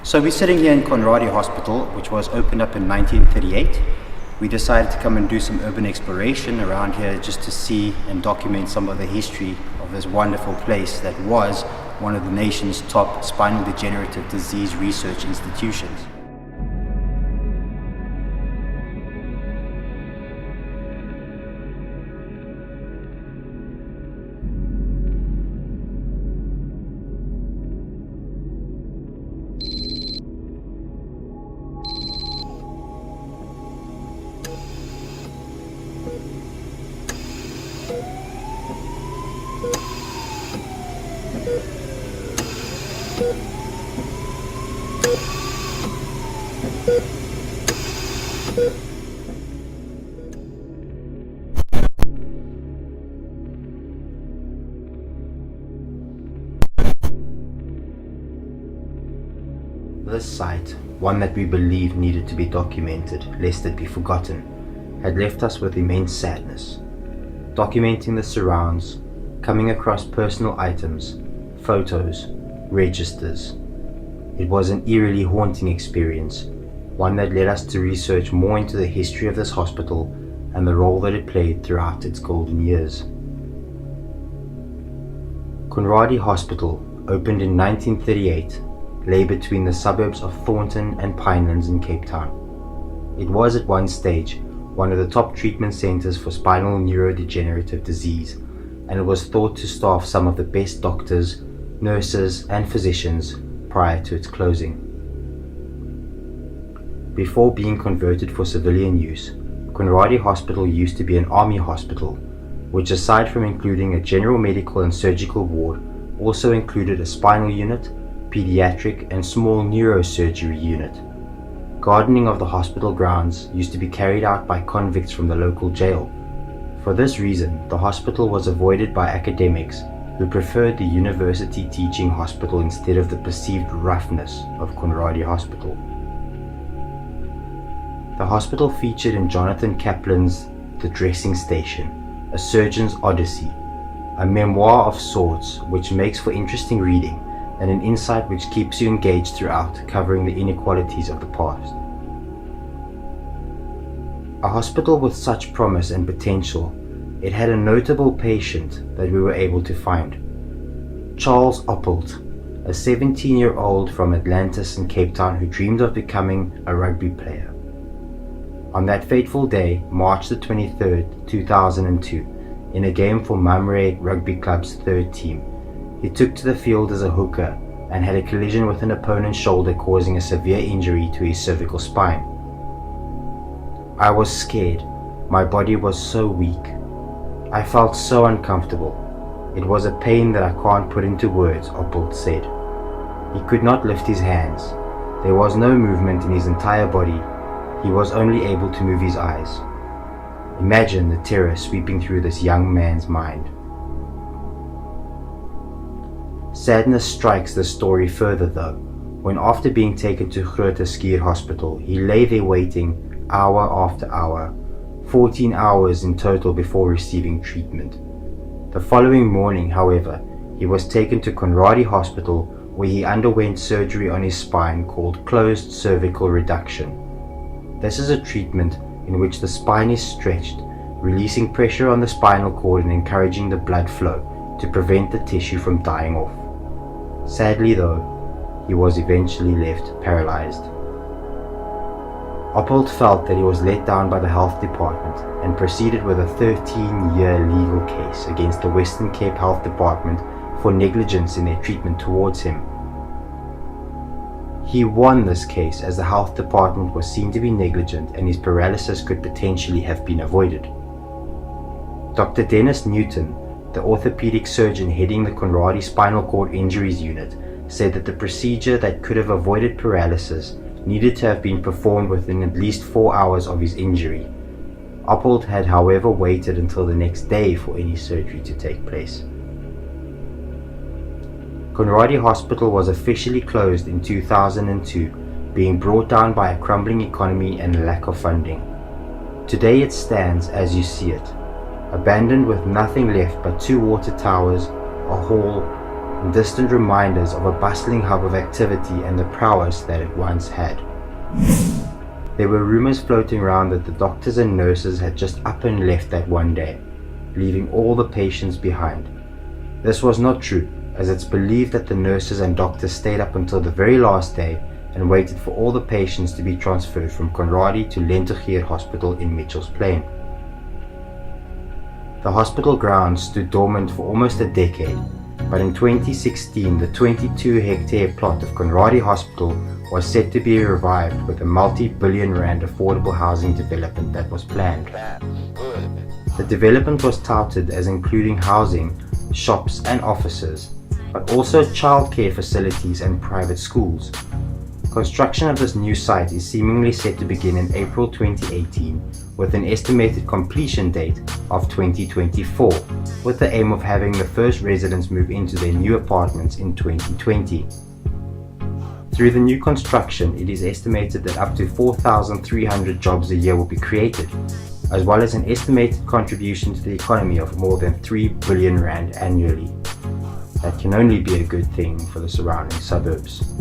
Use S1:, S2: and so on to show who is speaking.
S1: So we're sitting here in Conradie Hospital, which was opened up in 1938. We decided to come and do some urban exploration around here just to see and document some of the history of this wonderful place that was one of the nation's top spinal degenerative disease research institutions. This site, one that we believed needed to be documented lest it be forgotten, had left us with immense sadness. Documenting the surrounds, coming across personal items, photos, registers. It was an eerily haunting experience, one that led us to research more into the history of this hospital and the role that it played throughout its golden years. Conradie Hospital, opened in 1938, lay between the suburbs of Thornton and Pinelands in Cape Town. It was at one stage one of the top treatment centers for spinal neurodegenerative disease, and it was thought to staff some of the best doctors, nurses and physicians prior to its closing. Before being converted for civilian use, Conradie Hospital used to be an army hospital, which aside from including a general medical and surgical ward, also included a spinal unit, pediatric and small neurosurgery unit. Gardening of the hospital grounds used to be carried out by convicts from the local jail. For this reason, the hospital was avoided by academics who preferred the university teaching hospital instead of the perceived roughness of Conradie Hospital. The hospital featured in Jonathan Kaplan's The Dressing Station, A Surgeon's Odyssey, a memoir of sorts which makes for interesting reading and an insight which keeps you engaged throughout, covering the inequalities of the past. A hospital with such promise and potential, it had a notable patient that we were able to find. Charles Oppolt, a 17-year-old from Atlantis in Cape Town who dreamed of becoming a rugby player. On that fateful day, March the 23rd, 2002, in a game for Mamre Rugby Club's third team, he took to the field as a hooker and had a collision with an opponent's shoulder, causing a severe injury to his cervical spine. I was scared. My body was so weak. I felt so uncomfortable. It was a pain that I can't put into words, Oppolt said. He could not lift his hands. There was no movement in his entire body. He was only able to move his eyes. Imagine the terror sweeping through this young man's mind. Sadness strikes the story further though, when after being taken to Groote Schuur Hospital, he lay there waiting hour after hour, 14 hours in total before receiving treatment. The following morning, however, he was taken to Conradie Hospital where he underwent surgery on his spine called closed cervical reduction. This is a treatment in which the spine is stretched, releasing pressure on the spinal cord and encouraging the blood flow to prevent the tissue from dying off. Sadly though, he was eventually left paralyzed. Oppolt felt that he was let down by the health department and proceeded with a 13-year legal case against the Western Cape Health Department for negligence in their treatment towards him. He won this case as the health department was seen to be negligent and his paralysis could potentially have been avoided. Dr. Dennis Newton, the orthopedic surgeon heading the Conradie Spinal Cord Injuries Unit, said that the procedure that could have avoided paralysis needed to have been performed within at least 4 hours of his injury. Oppolt had however waited until the next day for any surgery to take place. Conradie Hospital was officially closed in 2002, being brought down by a crumbling economy and lack of funding. Today it stands as you see it, abandoned with nothing left but 2 water towers, a hall, and distant reminders of a bustling hub of activity and the prowess that it once had. There were rumors floating around that the doctors and nurses had just up and left that one day, leaving all the patients behind. This was not true, as it's believed that the nurses and doctors stayed up until the very last day and waited for all the patients to be transferred from Conradie to Conradie Hospital in Mitchells Plain. The hospital grounds stood dormant for almost a decade, but in 2016 the 22-hectare plot of Conradie Hospital was set to be revived with a multi-billion rand affordable housing development that was planned. The development was touted as including housing, shops and offices, but also childcare facilities and private schools. Construction of this new site is seemingly set to begin in April 2018, with an estimated completion date of 2024, with the aim of having the first residents move into their new apartments in 2020. Through the new construction, it is estimated that up to 4,300 jobs a year will be created, as well as an estimated contribution to the economy of more than 3 billion rand annually. That can only be a good thing for the surrounding suburbs.